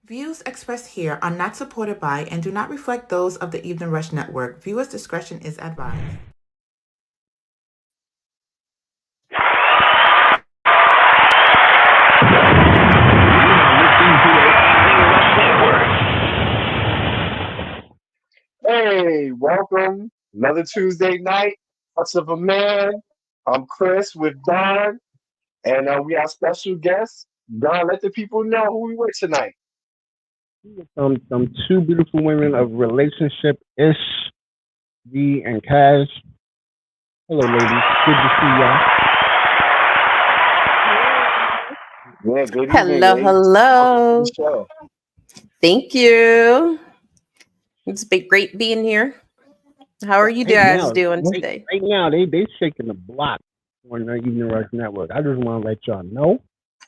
Views expressed here are not supported by and do not reflect those of the Evening Rush Network. Viewers' discretion is advised. Hey, welcome. Another Tuesday night. What's of a man? I'm Chris with Don, and we have special guests. Don, let the people know who we with tonight. Some two beautiful women of relationship ish, Vee and Caj. Hello, ladies. Good to see y'all. Yeah, good evening, Hello, ladies. Welcome to the hello. show. Thank you. It's been great being here. How are you guys doing today? Right now, they shaking the block on the Evening Rush Network. I just want to let y'all know,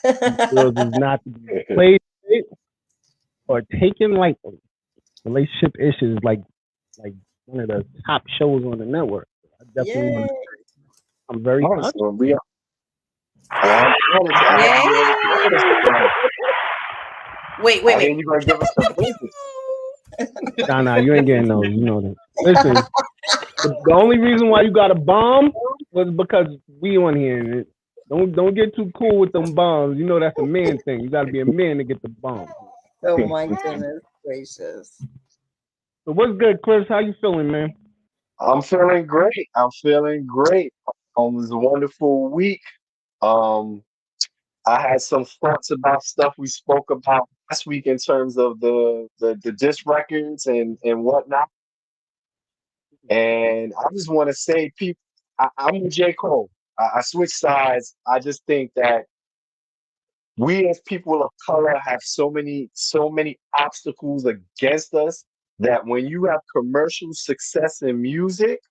these girls is not to be played with or taken lightly. Relationship ish is like one of the top shows on the network. I definitely want to. I'm very proud. Awesome. We are. I'm honored to have you on the show with us tonight. Wait. I hear you're gonna give us some business. Nah, you ain't getting those. You know that. Listen, the only reason why you got a bomb was because we on here. Don't get too cool with them bombs. You know that's a man thing. You got to be a man to get the bomb. Oh my goodness gracious! So what's good, Chris? How you feeling, man? I'm feeling great. It was a wonderful week. Um, I had some thoughts about stuff we spoke about last week in terms of the disc records and whatnot. And I just want to say, people, I'm with J. Cole. I switched sides. I just think that we as people of color have so many obstacles against us that when you have commercial success in music,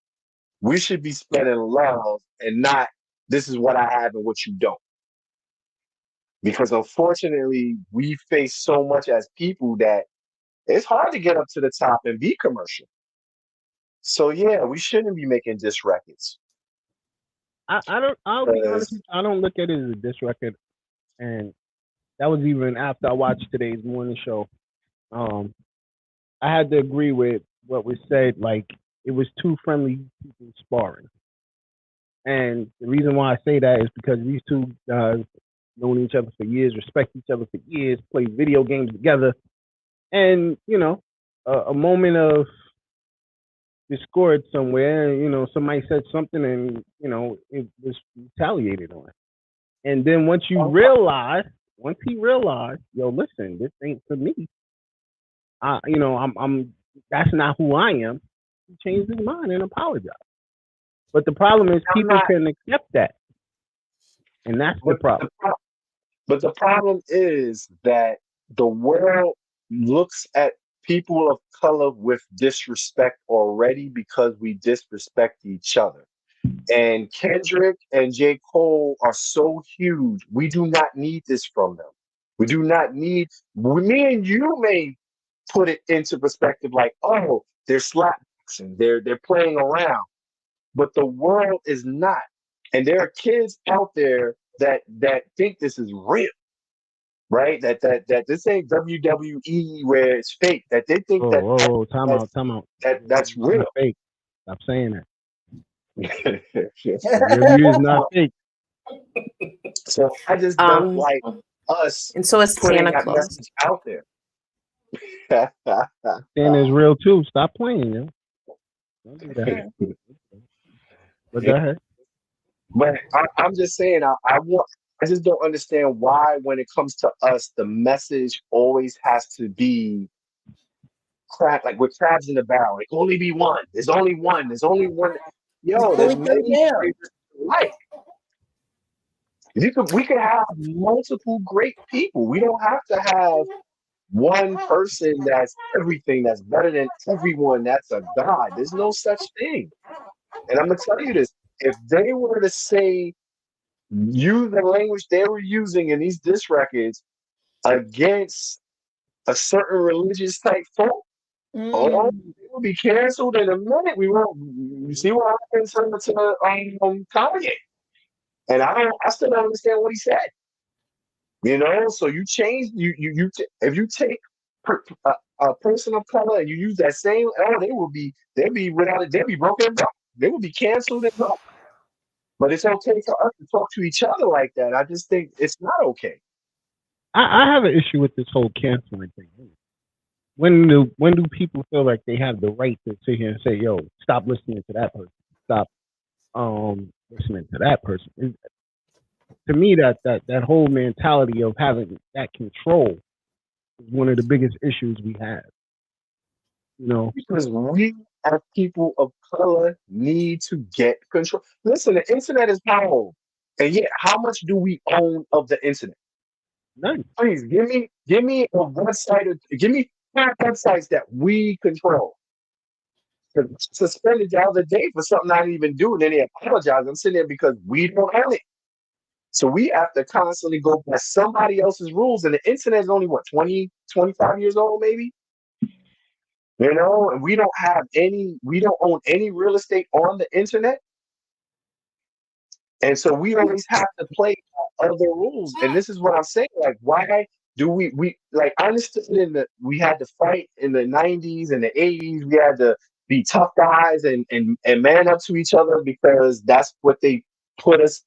we should be spreading love and not this is what I have and what you don't. Because unfortunately, we face so much as people that it's hard to get up to the top and be commercial. So yeah, we shouldn't be making diss records. I'll be honest with you, I don't look at it as a diss record, and that was even after I watched today's morning show. Um, I had to agree with what was said. Like it was two friendly people sparring, and the reason why I say that is because these two guys known each other for years, respect each other for years, play video games together, and a moment of discord somewhere. Somebody said something, and it was retaliated on. And then once he realized, yo, listen, this ain't for me. I'm that's not who I am. He changed his mind and apologized. But the problem is people can accept that, and that's the problem. But the problem is that the world looks at people of color with disrespect already because we disrespect each other. And Kendrick and J. Cole are so huge. We do not need this from them. We do not need, me and you may put it into perspective like, oh, they're slapboxing, they're playing around. But the world is not. And there are kids out there that think this is real, right? That this ain't WWE where it's fake. That they think Time out. That's real. Fake. Stop saying that. WWE is not fake. So I just don't like us and so is putting Santa that Claus message out there. Santa's real too. Stop playing, yo. Don't do that. But go ahead. But I'm just saying, I just don't understand why, when it comes to us, the message always has to be crab, like we're crabs in the barrel. It can only be one. There's only one. There's only one. Yo, there's many flavors to life. We could have multiple great people. We don't have to have one person that's everything, that's better than everyone, that's a god. There's no such thing. And I'm gonna tell you this: if they were to say use the language they were using in these diss records against a certain religious type folk, oh, they will be canceled in a minute. We won't. You see what happened to Kanye? And I still don't understand what he said. So you change if you take a person of color and you use that same, they'd be without it, they'd be broken, they would be canceled and broke. But it's okay for us to talk to each other like that. I just think it's not okay. I have an issue with this whole canceling thing. When do people feel like they have the right to sit here and say, "Yo, stop listening to that person. Stop listening to that person"? To me, that whole mentality of having that control is one of the biggest issues we have. You know, Because we as people of color need to get control. Listen, the internet is powerful. And yet, how much do we own of the internet? none. Please give me a website, give me 5 websites that we control. Suspended the other day for something I didn't even do, and then they apologize. I'm sitting there because we don't own it. So we have to constantly go by somebody else's rules. And the internet is only what, 20, 25 years old, maybe? You know, and we don't own any real estate on the internet. And so we always have to play by other rules. And this is what I'm saying. Like, why do we like, I understood we had to fight in the 90s and the 80s. We had to be tough guys and man up to each other because that's what they put us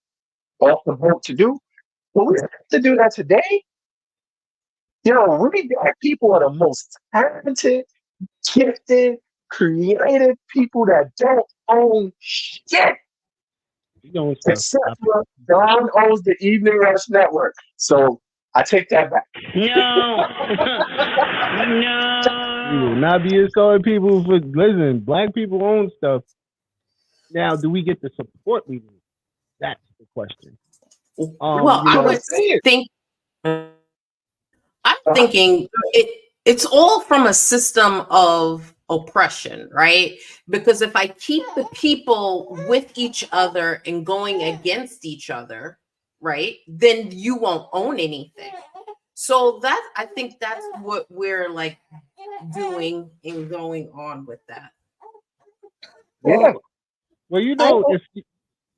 off the boat to do. But we have to do that today. You know, we got people are the most talented, gifted, creative people that don't own shit. You know, Except for Don owns the Evening Rush Network. So I take that back. No. You will not be insulting people for listen. Black people own stuff. Now, do we get the support we need? That's the question. Well, I would think. I'm thinking it's all from a system of oppression, right? Because if I keep the people with each other and going against each other, right, then you won't own anything. So I think that's what we're like doing and going on with that. Yeah. Well, you know,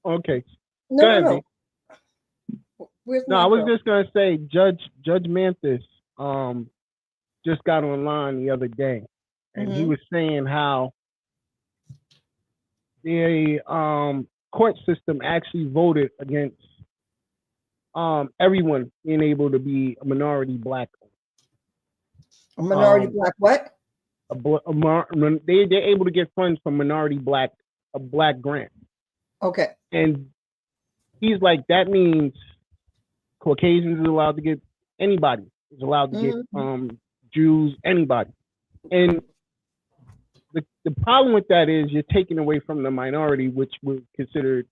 okay. No, Go ahead, no. B. Where's No, my I was girl? just gonna say Judge Manthis just got online the other day, and he was saying how the court system actually voted against everyone being able to be a minority black. A minority black what? They're able to get funds from minority black grant. Okay. And he's like, that means Caucasians is allowed to get, anybody is allowed to get Jews, anybody. And the problem with that is you're taking away from the minority, which was considered,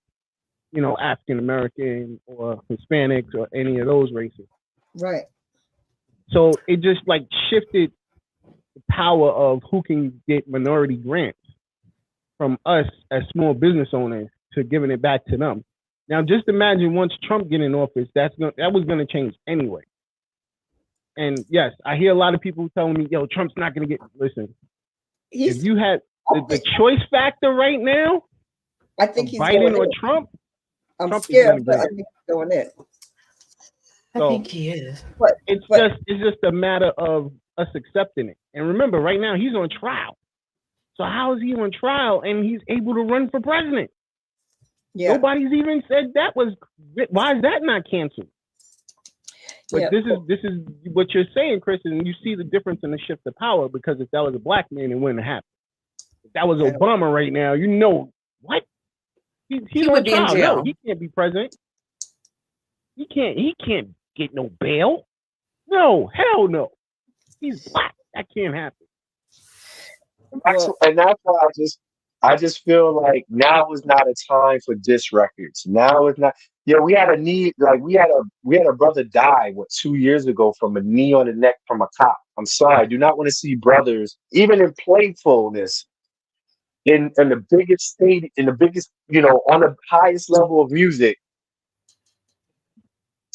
you know, African American or Hispanics or any of those races. Right. So it just like shifted the power of who can get minority grants from us as small business owners to giving it back to them. Now, just imagine once Trump get in office, that was going to change anyway. And yes, I hear a lot of people telling me, "Yo, Trump's not going to get." Listen, if you had the choice factor right now, I think he's Biden going or in. Trump. I'm Trump scared, but I think he's going in. I think he is. But it's just a matter of us accepting it. And remember, right now he's on trial. So how is he on trial and he's able to run for president? Yeah. Nobody's even said that was. Why is that not canceled? But this is what you're saying, Chris, and you see the difference in the shift of power, because if that was a black man, it wouldn't have happened. If that was Obama right now, you know what? He's on trial. No, he can't be president. He can't get no bail. No, hell no. He's black. That can't happen. And that's why I just feel like now is not a time for diss records. Now is not. Yeah, we had a brother die 2 years ago from a knee on the neck from a cop. I'm sorry, I do not want to see brothers, even in playfulness, in the biggest state, in the biggest, on the highest level of music,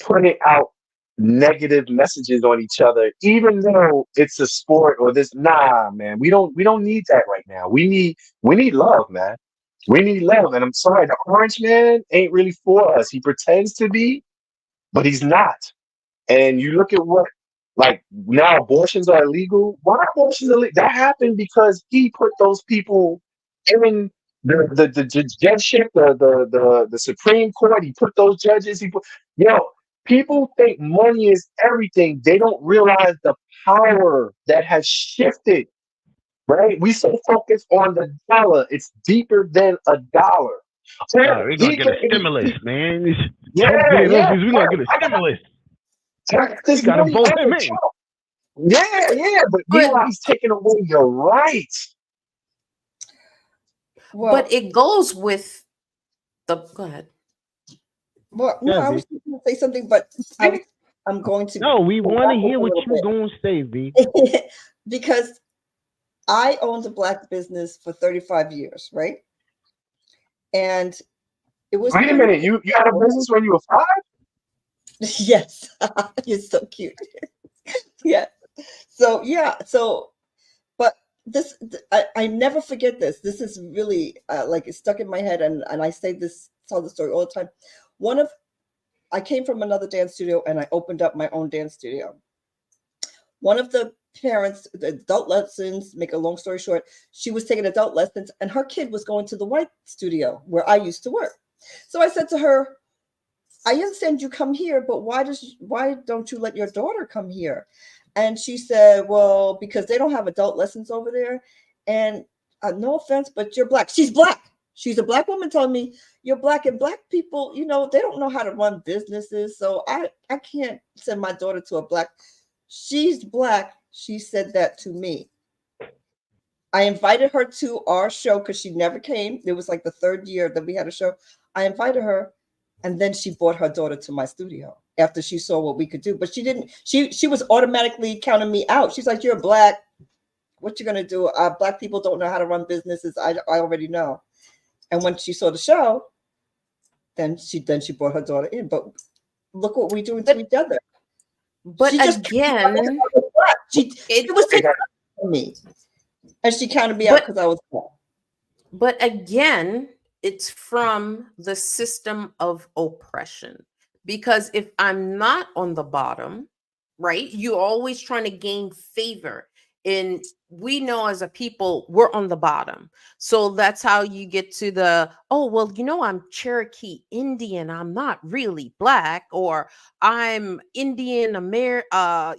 putting out negative messages on each other, even though it's a sport or this. Nah, man, we don't need that right now. We need love, man. We need love. And I'm sorry, the orange man ain't really for us. He pretends to be, but he's not. And you look at what Like now abortions are illegal. Why are abortions illegal? That happened because he put those people in the judgeship, the Supreme Court. He put those judges. Yo, people think money is everything. They don't realize the power that has shifted. Right? We so focused on the dollar. It's deeper than a dollar. We're gonna get a stimulus, man. Yeah, Trump get in yeah. office, we're gonna get a stimulus. This We gotta money vote out him of in. Trump. Yeah, but But meanwhile he's taking away your rights. Well, but it goes with the go ahead. well, no, Yeah, I V. was going to say something, but I'm going to No, we go want to back hear a what little you're gonna say, V. bit. Because I owned a black business for 35 years, right? And it was Wait a pretty minute, you had a business when you were 5? yes, you're so cute. Yeah. So yeah, so but this I never forget this. This is really like it's stuck in my head, and I say this, tell the story all the time. I came from another dance studio and I opened up my own dance studio. One of the parents, the adult lessons, make a long story short, she was taking adult lessons and her kid was going to the white studio where I used to work. So I said to her, I understand you come here, but why don't you let your daughter come here? And she said, well, because they don't have adult lessons over there. And no offense, but you're black. She's black. She's a black woman telling me you're black, and black people, they don't know how to run businesses. So I can't send my daughter to a black. She's black. She said that to me. I invited her to our show because she never came. It was like the third year that we had a show. I invited her, and then she brought her daughter to my studio after she saw what we could do. But she didn't. She was automatically counting me out. She's like, "You're black. What you gonna do? Black people don't know how to run businesses. I already know." And when she saw the show, then she brought her daughter in. But look what we're doing to each other. But She just again, she was taking from me, and she counted me out because I was black. But again, it's from the system of oppression. Because if I'm not on the bottom, right, you're always trying to gain favor. And we know as a people, we're on the bottom. So that's how you get to the, oh, well, I'm Cherokee Indian. I'm not really black, or I'm Indian American. I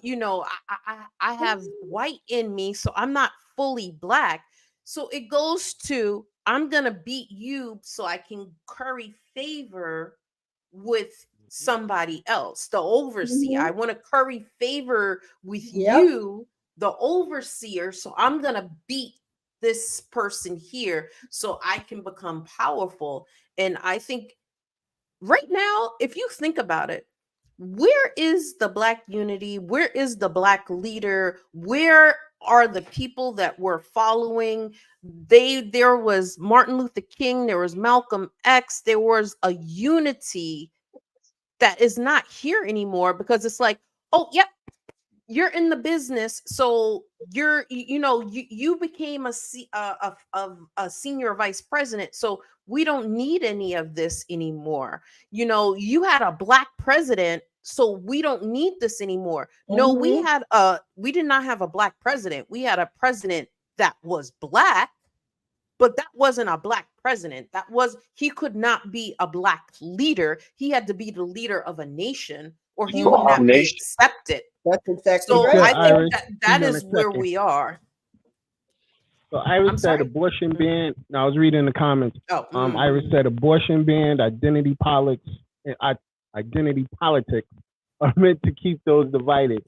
have white in me, so I'm not fully black. So it goes to, I'm going to beat you so I can curry favor with somebody else, the overseer. I want to curry favor with you, the overseer. So I'm going to beat this person here so I can become powerful. And I think right now, if you think about it, where is the black unity? Where is the black leader? Where are the people that were following? There was Martin Luther King, there was Malcolm X, there was a unity that is not here anymore, because it's like, oh, yep, you're in the business, so you became a senior vice president, so we don't need any of this anymore. You had a black president, so we don't need this anymore. No, we did not have a black president. We had a president that was black, but that wasn't a black president. He could not be a black leader. He had to be the leader of a nation, or he would not be accepted. That's exactly so right. I think that is where we are. So Iris said abortion ban. Now I was reading the comments. Iris said abortion ban, identity politics are meant to keep those divided.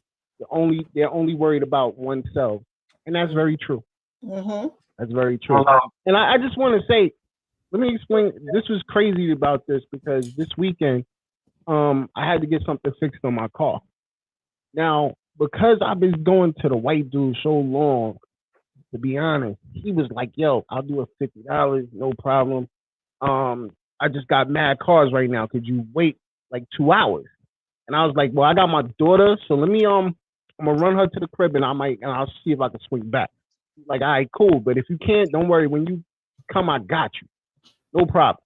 They're only worried about oneself, and that's very true. That's very true. And I just want to say, let me explain. This was crazy about this because this weekend, I had to get something fixed on my car. Now, because I've been going to the white dude so long, to be honest, he was like, yo, I'll do it $50, no problem. I just got mad cars right now. Could you wait like 2 hours? And I was like, well, I got my daughter, so let me I'm gonna run her to the crib and I'll see if I can swing back. Like, all right, cool. But if you can't, don't worry. When you come, I got you. No problem.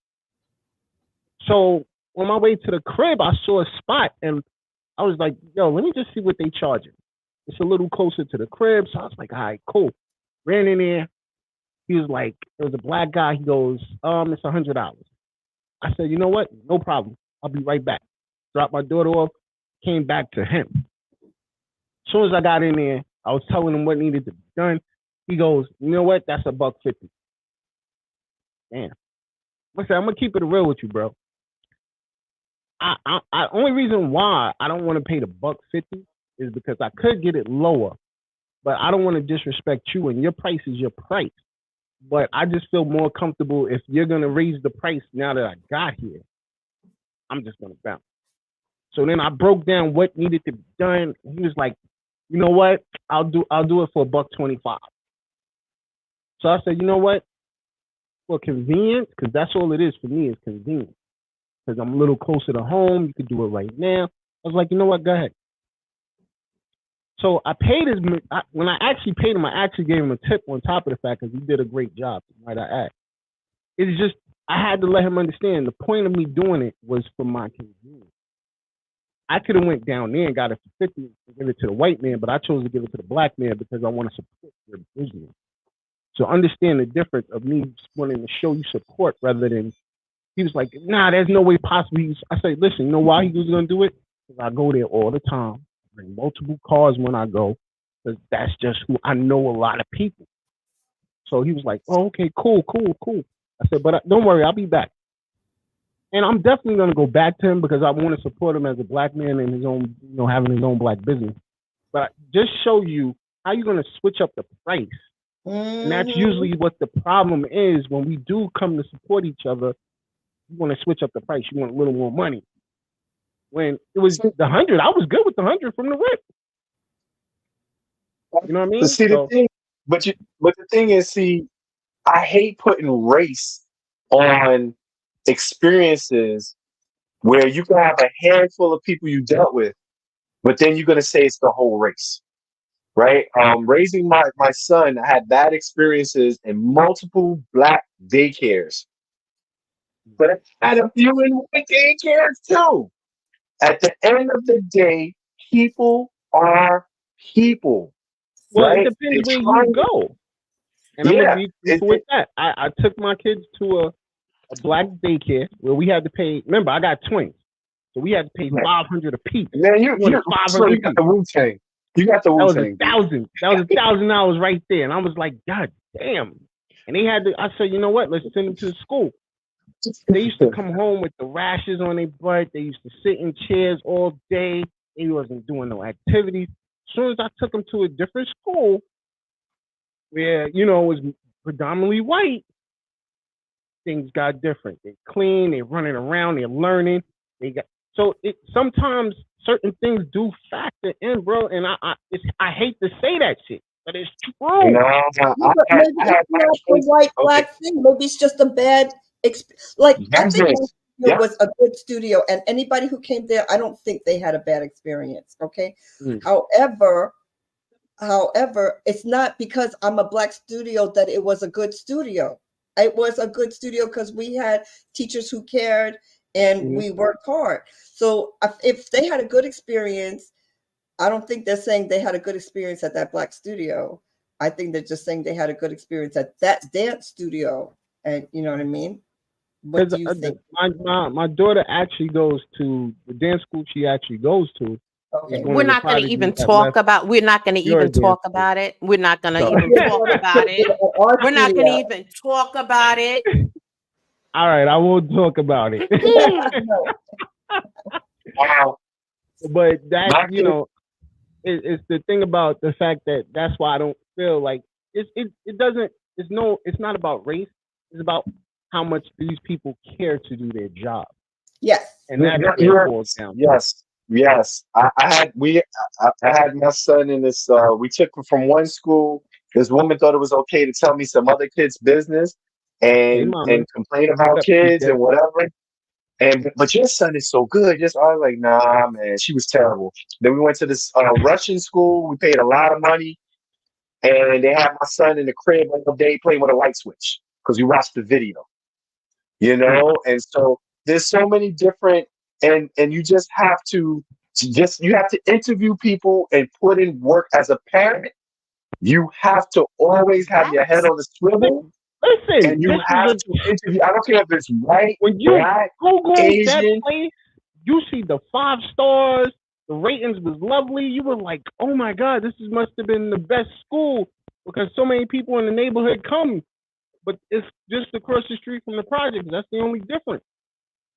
So on my way to the crib, I saw a spot and I was like, yo, let me just see what they charging. it's a little closer to the crib. So I was like, all right, cool. Ran in there. He was like, it was a black guy. He goes, it's $100. I said, you know what? No problem. I'll be right back. Dropped my daughter off, came back to him. As soon as I got in there, I was telling him what needed to be done. He goes, you know what? That's $150. Damn. I said, I'm gonna keep it real with you, bro. I only reason why I don't want to pay the $150 is because I could get it lower, but I don't want to disrespect you, and your price is your price. But I just feel more comfortable if you're gonna raise the price now that I got here. I'm just gonna bounce. So then I broke down what needed to be done. He was like, you know what? I'll do it for $125. So I said, you know what? For convenience, because that's all it is for me, is convenience. Because I'm a little closer to home, you could do it right now. I was like, you know what? Go ahead. So I paid him. When I actually paid him, I actually gave him a tip on top of the fact because he did a great job, might I add. It's just, I had to let him understand the point of me doing it was for my convenience. I could have went down there and got it for $50 and give it to the white man, but I chose to give it to the black man because I want to support your business. So understand the difference of me wanting to show you support rather than, he was like, nah, there's no way possible. I said, listen, you know why he was going to do it? Because I go there all the time. I bring multiple cars when I go. Because that's just who I know a lot of people. So he was like, oh, okay, cool. I said, but don't worry, I'll be back. And I'm definitely going to go back to him because I want to support him as a black man in his own, having his own black business. But just show you how you're going to switch up the price. And that's usually what the problem is when we do come to support each other. You want to switch up the price. You want a little more money. When it was the 100, I was good with the 100 from the rip. You know what I mean? See, the thing, but the thing is, see, I hate putting race on experiences where you can have a handful of people you dealt with, but then you're going to say it's the whole race. Right? Raising my son, I had bad experiences in multiple black daycares. But I had a few in white daycares too. At the end of the day, people are people. Well, right? it depends where you go. And I'm going to be truthful with that. I took my kids to a black daycare where we had to pay, remember, I got twins. So we had to pay $500 a piece. Man, you got the Wu-Tang. You got the Wu-Tang. That was $1,000 right there. And I was like, God damn. And they had to, I said, you know what? Let's send them to the school. They used to come home with the rashes on their butt. They used to sit in chairs all day. They wasn't doing no activities. As soon as I took them to a different school where, it was predominantly white, things got different. They're clean. They're running around. They're learning. Sometimes certain things do factor in, bro. And I hate to say that shit, but it's true. Maybe it's not a white black thing. Maybe it's just a bad experience. Like I think it was a good studio, and anybody who came there, I don't think they had a bad experience. Okay. However, it's not because I'm a black studio that it was a good studio. It was a good studio because we had teachers who cared and we worked hard. So if they had a good experience, I don't think they're saying they had a good experience at that black studio. I think they're just saying they had a good experience at that dance studio. And you know what I mean? What do you think? My daughter actually goes to the dance school she actually goes to. Okay. We're not going to even talk about it. We're not going to even talk about it. We're not going to even talk about it. We're not going to even talk about it. All right, I won't talk about it. Wow. But that, it's the thing about the fact that that's why I don't feel like it's not about race. It's about how much these people care to do their job. Yes. And that's what it boils down to. Yes. I had my son in this. We took him from one school. This woman thought it was okay to tell me some other kid's business and complain about kids and whatever. But your son is so good. I was like, nah, man. She was terrible. Then we went to this Russian school. We paid a lot of money, and they had my son in the crib all day playing with a light switch because we watched the video. And so there's so many different, and you just have to You have to interview people and put in work as a parent. You have to always have your head on the swivel, Listen, and you this have is to interview. I don't care if it's white, when you black, Google that Asian. place, you see the 5 stars. The ratings was lovely. You were like, oh my God, must have been the best school because so many people in the neighborhood come. But it's just across the street from the project. That's the only difference.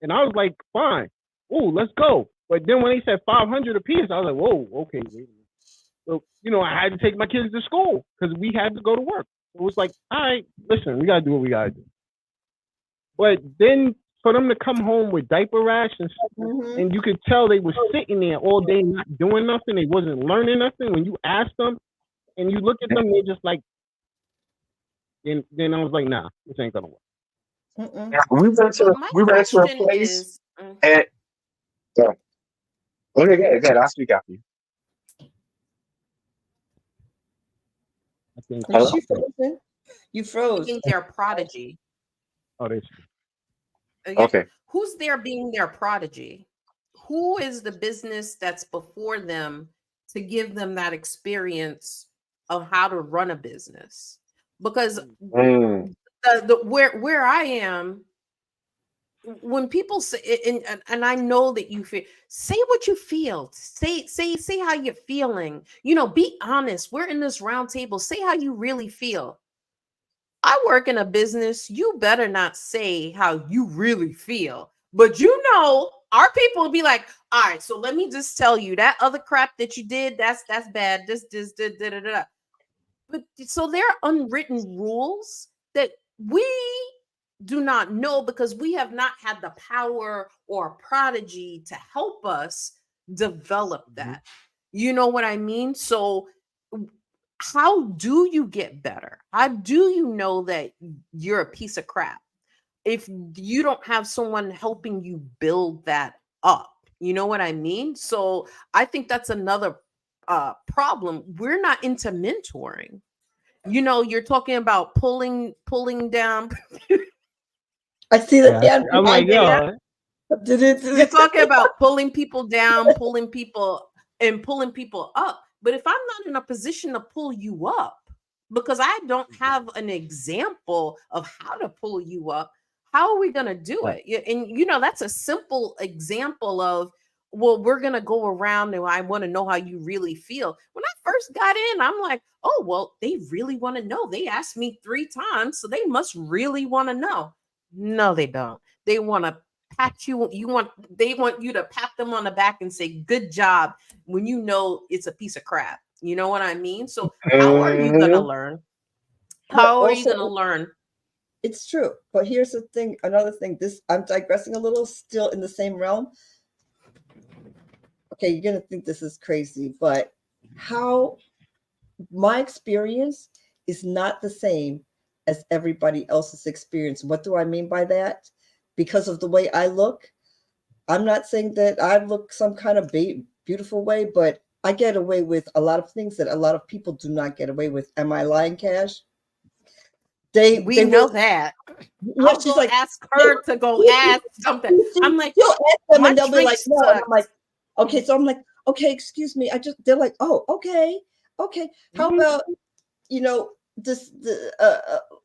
And I was like, fine. Oh, let's go. But then when they said 500 apiece, I was like, whoa, okay. Wait a minute. So, I had to take my kids to school because we had to go to work. It was like, all right, listen, we got to do what we got to do. But then for them to come home with diaper rash and you could tell they were sitting there all day not doing nothing. They wasn't learning nothing. When you ask them and you look at them, they're just like, and then I was like, nah, this ain't going to work. We went to a place and okay, good. I'll speak after you. I think She frozen. You froze. I think they're prodigy. Oh, they. Okay. Who's there being their prodigy? Who is the business that's before them to give them that experience of how to run a business? Because where I am, when people say, and I know that you feel, say what you feel, say how you're feeling, be honest. We're in this round table. Say how you really feel. I work in a business. You better not say how you really feel, but our people will be like, all right, so let me just tell you that other crap that you did, that's bad. This, da, da, da. But so there are unwritten rules that we do not know because we have not had the power or prodigy to help us develop that. You know what I mean? So how do you get better? How do you know that you're a piece of crap if you don't have someone helping you build that up? You know what I mean? So I think that's another problem. We're not into mentoring. You're talking about pulling down. I see the hand. I'm like, yo. You're talking about pulling people down, pulling people up. But if I'm not in a position to pull you up, because I don't have an example of how to pull you up, how are we going to do it? And, that's a simple example of, well, we're going to go around and I want to know how you really feel. When I first got in, I'm like, oh, well, they really want to know. They asked me 3 times, so they must really want to know. No, they don't. They want to pat you. They want you to pat them on the back and say, good job, when it's a piece of crap. You know what I mean? So how are you going to learn? How are you going to learn? It's true. But here's the thing. Another thing, I'm digressing a little, still in the same realm. Okay, you're going to think this is crazy, but how my experience is not the same as everybody else's experience. What do I mean by that? Because of the way I look. I'm not saying that I look some kind of beautiful way, but I get away with a lot of things that a lot of people do not get away with. Am I lying, Cash? We know that. Yeah, she's like, ask her to go ask something. I'm like, you'll ask them and they'll be like, no. Sucks. And I'm like, okay. So I'm like, okay, excuse me. They're like, oh, okay. How about,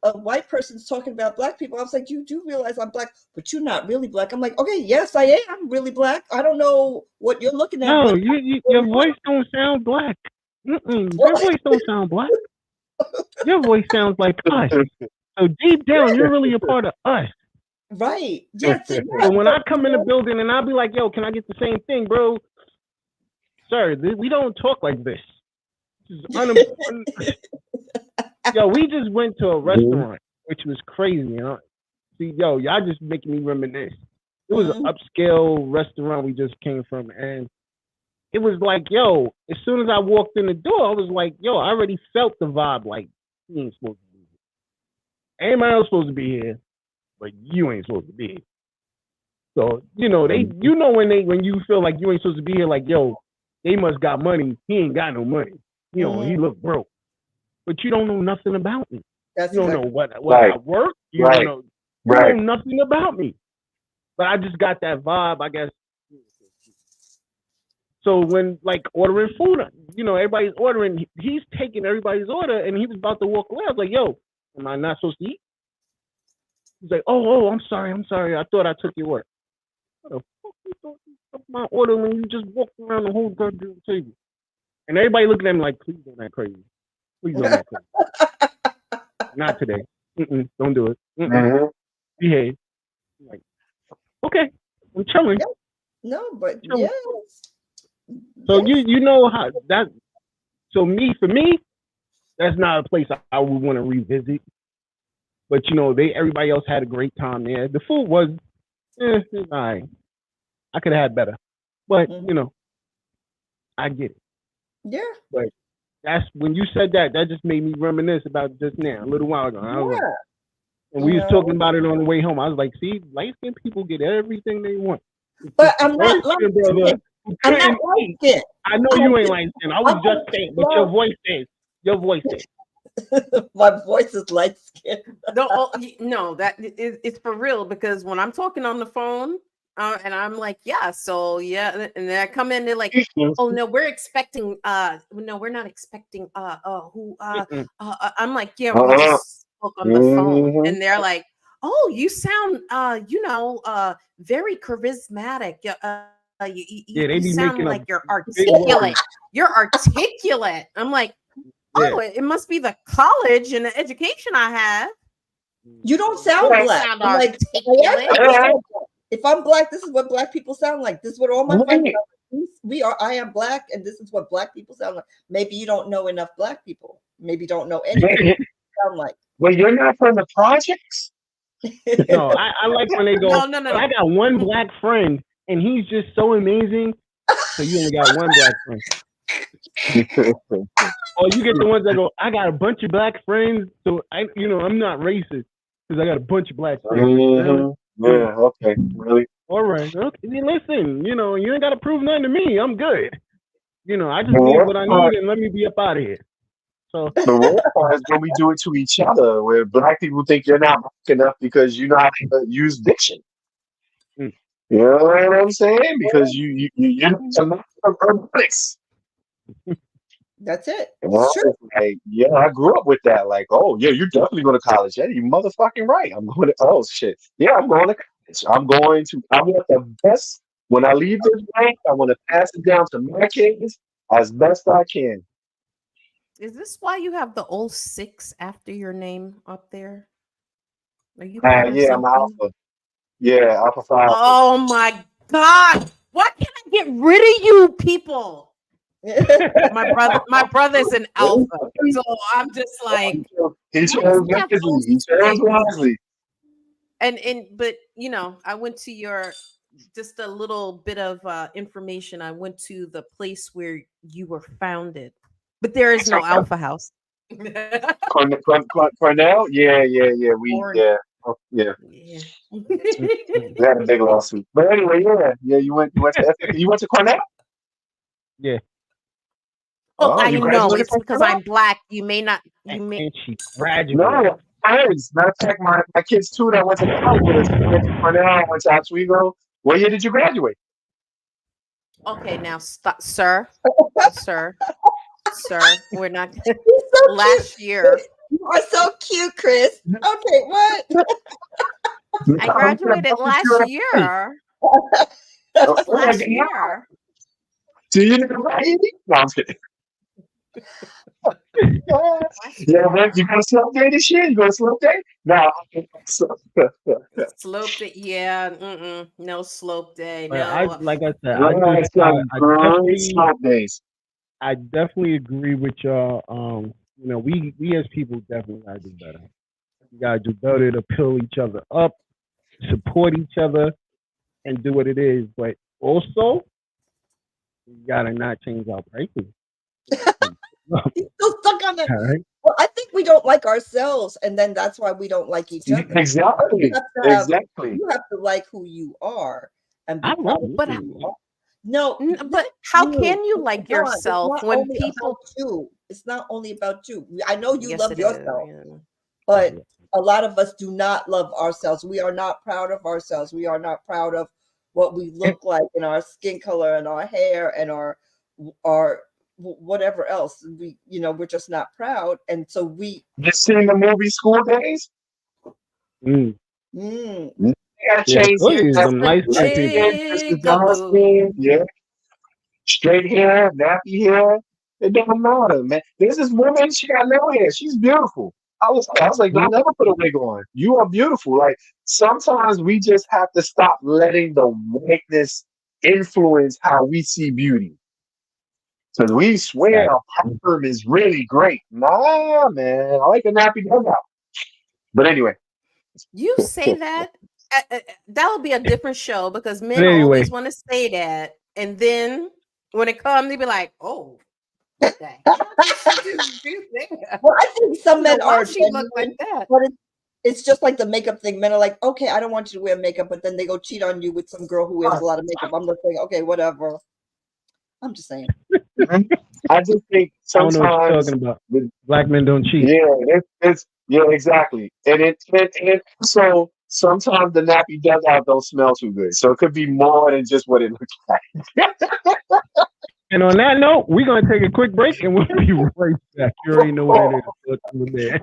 a white person's talking about black people. I was like, you do realize I'm black, but you're not really black. I'm like, okay, yes, I am really black. I don't know what you're looking at. No, your voice don't sound black. Your voice don't sound black. Your voice sounds like us. So deep down, you're really a part of us. Right. Yes. So when I come in the building and I'll be like, yo, can I get the same thing, bro? Sir, we don't talk like this. This is unimportant. Yo, we just went to a restaurant, which was crazy, See, yo, y'all just making me reminisce. It was an upscale restaurant we just came from, and it was like, yo, as soon as I walked in the door, I was like, yo, I already felt the vibe, like, he ain't supposed to be here. Anybody else supposed to be here, but you ain't supposed to be here. So, when you feel like you ain't supposed to be here, like, yo, they must got money. He ain't got no money. He look broke. But you don't know nothing about me. You don't know what I work. You don't know nothing about me. But I just got that vibe, I guess. So when like ordering food, everybody's ordering. He's taking everybody's order, and he was about to walk away. I was like, "Yo, am I not supposed to eat?" He's like, "Oh, I'm sorry. I thought I took your order." What the fuck you thought you took my order when you just walked around the whole goddamn table? And everybody looking at him like, "Please don't act crazy. Please don't act crazy. Not today. Don't do it. Behave." I'm like, okay, I'm chilling. No, but Chilling. yes. So you know how that. So for me, that's not a place I would want to revisit. But everybody else had a great time there. The food was, it's all right. I could have had better, but I get it. Yeah. But that's when you said that just made me reminisce about just now, a little while ago. I was like, and we was talking about it on the way home. I was like, see, light-skinned people get everything they want. But I'm not light-skinned. I'm not light-skinned. I know you ain't light-skinned. I was just saying, but your voice says. My voice is light-skinned. No, that it's for real, because when I'm talking on the phone, and I'm like, and then I come in, they're like, oh no, we're expecting, no, we're not expecting, I'm like, yeah, we just spoke on the phone, and they're like, oh, you sound, very charismatic. You sound like you're articulate. You're articulate. I'm like, oh, it must be the college and the education I have. You don't sound black. Sound I'm like, if I'm black, this is what black people sound like. This is what all my friends are. I am black, and this is what black people sound like. Maybe you don't know enough black people. Maybe you don't know anything sound like. Well, you're not from the projects. No, I like when they go. No. I got one black friend, and he's just so amazing. So you only got one black friend. Or you get the ones that go, I got a bunch of black friends, so I'm not racist because I got a bunch of black friends. Yeah, okay, really? All right. Okay. Listen, you ain't got to prove nothing to me. I'm good. I just need what I need, and let me be up out of here. So the worst part is when we do it to each other, where black people think you're not black enough because you know how to use diction. You know what I'm saying? Because you're not from urbanics. That's it. Sure. Like, I grew up with that. Like, oh yeah, you're definitely going to college. Yeah, you motherfucking right. I'm going to. Oh shit. Yeah, I'm going to college. I want the best. When I leave this bank, I want to pass it down to my kids as best I can. Is this why you have the 06 after your name up there? Are you I'm Alpha. Yeah, Alpha 5. Oh my God. Why can't I get rid of you people? my brother's an Alpha. So I'm just like, he chose wisely. But I went to just a little bit of information. I went to the place where you were founded. But there is no Alpha House. Cornell? Yeah. We had a big lawsuit. But anyway, you went to Cornell? Yeah. Oh, I know. It's because I'm black. You may not. And she graduated. No, friends. Matter of fact, my kids too that went to college with us. Went to Cornell, went to Oswego. What year did you graduate? Okay, now stop, sir. We're not. So last year. You are so cute, Chris. Okay, what? I graduated last year. Last year. Do you know writing? No, I'm kidding. Man, you gonna slope day this year? You gonna slope day? No. Slope day, yeah. No slope day. No. I definitely agree with y'all. We as people definitely gotta do better. We gotta do better to pull each other up, support each other, and do what it is. But also, we gotta not change our prices. He's still stuck on that. Right. Well, I think we don't like ourselves, and then that's why we don't like each other. Exactly. You have to like who you are, and I love it. But no, but how can you like yourself when people? It's not only about you. I know you love yourself, yeah. But a lot of us do not love ourselves. We are not proud of ourselves. We are not proud of what we look like in our skin color and our hair and our whatever else. We're just not proud, and so we. You seen the movie School Days? Mm. Mm. You gotta Yeah, change look hair. at some light skinned people. Mr. Johnston, yeah. Straight hair, nappy hair. It doesn't matter, man. There's this woman, she got no hair. She's beautiful. I was like, don't ever put a wig on. You are beautiful. Like, sometimes we just have to stop letting the whiteness influence how we see beauty. Because we swear Right. a perm is really great. Nah, man. I like a nappy dugout. But anyway. You say that that would be a different show because men But anyway. always want to say that, and then when it comes, they be like, "Oh, what the hell did she just do there?" Well, I think some men Why are she look like genuine, that? but it's just like the makeup thing. Men are like, okay, I don't want you to wear makeup, but then they go cheat on you with some girl who wears a lot of makeup. I'm just saying, okay, whatever. I'm just saying. I just think I don't know what you're sometimes talking about. Black men don't cheat. yeah, it's yeah, exactly. And so sometimes the nappy dugout don't smell too good. So it could be more than just what it looks like. And on that note, we're going to take a quick break and we'll be right back. You already know what it is.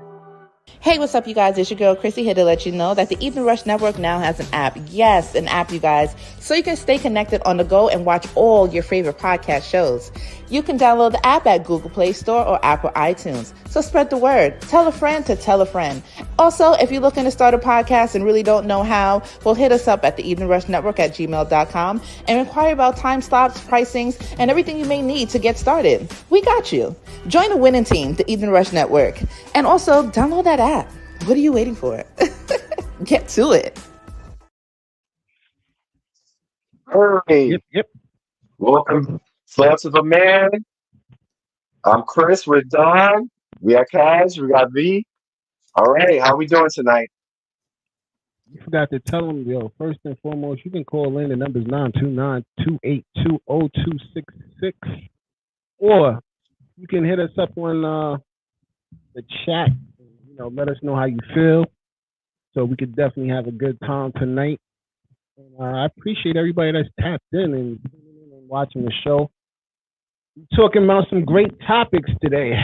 Hey, what's up, you guys? It's your girl, Chrissy, here to let you know that the Evening Rush Network now has an app. Yes, an app, you guys, so you can stay connected on the go and watch all your favorite podcast shows. You can download the app at Google Play Store or Apple iTunes. So spread the word. Tell a friend to tell a friend. Also, if you're looking to start a podcast and really don't know how, well, hit us up at the Evening Rush Network at gmail.com and inquire about time slots, pricings, and everything you may need to get started. We got you. Join the winning team, the Evening Rush Network. And also, download that app. What are you waiting for? Get to it. Hey, Yep. welcome, Thoughts of a Man. I'm Chris. We're Don. We got Caj. We got Vee. All right, how we doing tonight? You forgot to tell them, yo, first and foremost, you can call in. The number's 929-282-0266. Or you can hit us up on the chat. Let us know how you feel. So we could definitely have a good time tonight. And, I appreciate everybody that's tapped in and watching the show. We're talking about some great topics today.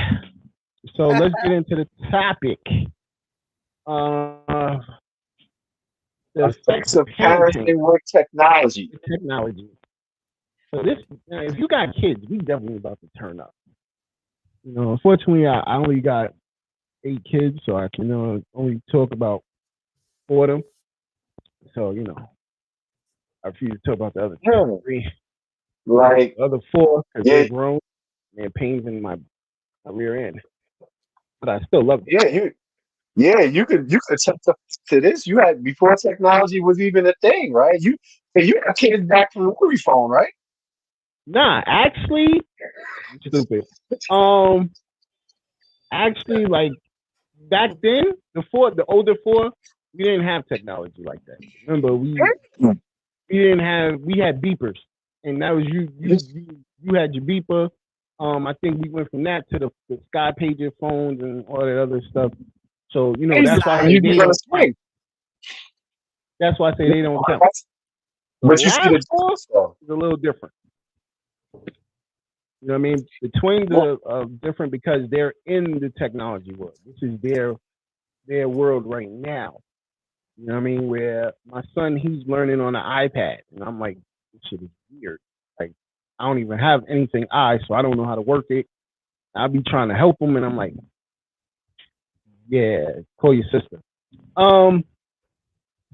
So let's get into the topic. The Effects of parenting with technology. Technology. So if you got kids, we definitely about to turn up. Unfortunately, I only got 8 kids, so I can only talk about 4 of them. So I refuse to talk about the other 3. Like the other 4 because they're grown and pains in my rear end. But I still love them. You could check to this. You had before technology was even a thing, right? You got kids back from the movie phone, right? Nah, actually, stupid. Actually, like back then, the older 4, we didn't have technology like that. Remember, we had beepers, and that was you had your beeper. I think we went from that to the Sky Pager phones and all that other stuff. So that's why that's why I say they don't count. But you see the is a little different. You know what I mean? The twins are different because they're in the technology world. This is their world right now. You know what I mean? Where my son, he's learning on an iPad, and I'm like, this shit is weird. Like, I don't even have anything so I don't know how to work it. I'll be trying to help him, and I'm like, yeah, call your sister.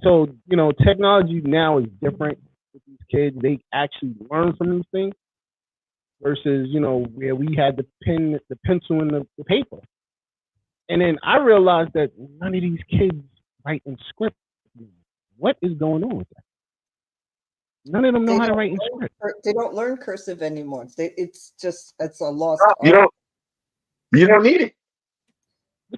So technology now is different with these kids. They actually learn from these things versus where we had the pen, the pencil, and the paper. And then I realized that none of these kids write in script. What is going on with that? None of them know how to write in script. They don't learn cursive anymore. It's a lost art. You don't need it.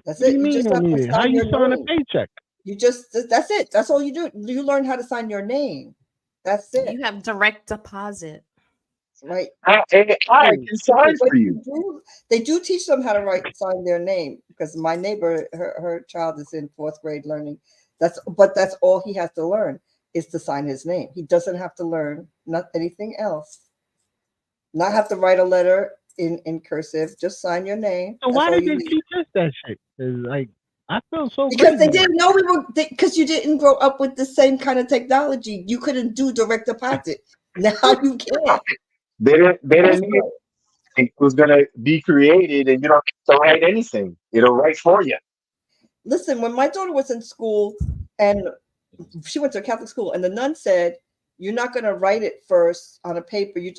That's what it. Do you just have to sign how you sign a paycheck? That's it. That's all you do. You learn how to sign your name. That's it. You have direct deposit. Right. I can sign for you. They do teach them how to sign their name because my neighbor, her child is in 4th grade learning. That's all he has to learn. is to sign his name. He doesn't have to learn not anything else. Not have to write a letter in cursive. Just sign your name. So That's why all did you they need. teach us that shit? 'Cause, like, I feel so Because they crazy. didn't know we were. Because you didn't grow up with the same kind of technology. You couldn't do direct deposit. Now you can. They didn't. They That's didn't need right. it was going to be created, and you don't have to write anything. It'll write for you. Listen, when my daughter was in school, and she went to a Catholic school, and the nun said, "You're not going to write it first on a paper. You're